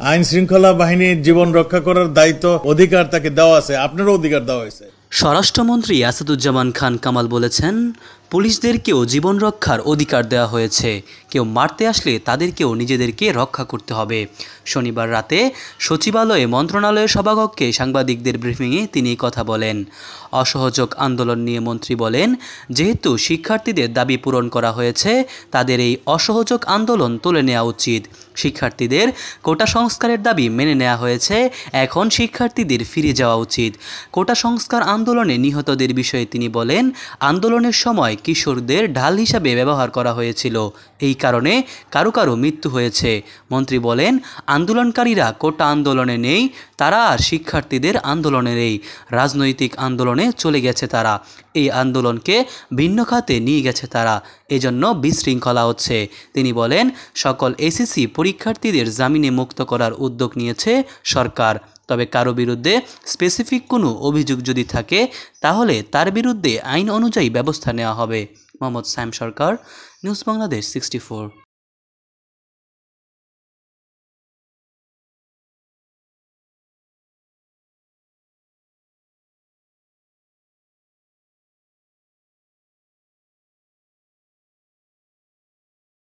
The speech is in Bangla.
আইন শৃঙ্খলা বাহিনীর জীবন রক্ষা করার দায়িত্ব অধিকার তাকে দেওয়া আছে, আপনারও অধিকার দেওয়া হয়েছে। স্বরাষ্ট্রমন্ত্রী আসাদুজ্জামান খান কামাল বলেছেন, পুলিশদেরকেও জীবন রক্ষার অধিকার দেওয়া হয়েছে। কেউ মারতে আসলে তাদেরকেও নিজেদেরকে রক্ষা করতে হবে। শনিবার রাতে সচিবালয়ে মন্ত্রণালয়ের সভাকক্ষে সাংবাদিকদের ব্রিফিংয়ে তিনি কথা বলেন। অসহযোগ আন্দোলন নিয়ে মন্ত্রী বলেন, যেহেতু শিক্ষার্থীদের দাবি পূরণ করা হয়েছে, তাদের এই অসহযোগ আন্দোলন তুলে নেওয়া উচিত। শিক্ষার্থীদের কোটা সংস্কারের দাবি মেনে নেওয়া হয়েছে, এখন শিক্ষার্থীদের ফিরে যাওয়া উচিত। কোটা সংস্কার আন্দোলনে নিহতদের বিষয়ে তিনি বলেন, আন্দোলনের সময় কিশোরদের ঢাল হিসাবে ব্যবহার করা হয়েছিল, এই কারণে কারো কারো মৃত্যু হয়েছে। মন্ত্রী বলেন, আন্দোলনকারীরা কোটা আন্দোলনে নেই, তারা আর শিক্ষার্থীদের আন্দোলনে নেই, রাজনৈতিক আন্দোলনে চলে গেছে তারা। এই আন্দোলনকে ভিন্ন খাতে নিয়ে গেছে তারা, এজন্য বিশৃঙ্খলা হচ্ছে। তিনি বলেন, সকল এসএসসি পরীক্ষার্থীদের জামিনে মুক্ত করার উদ্যোগ নিয়েছে সরকার। তবে কারো বিরুদ্ধে স্পেসিফিক কোনো অভিযোগ যদি থাকে, তাহলে তার বিরুদ্ধে আইন অনুযায়ী ব্যবস্থা নেওয়া হবে। মোহাম্মদ সাইম সরকার, নিউজ বাংলাদেশ 64।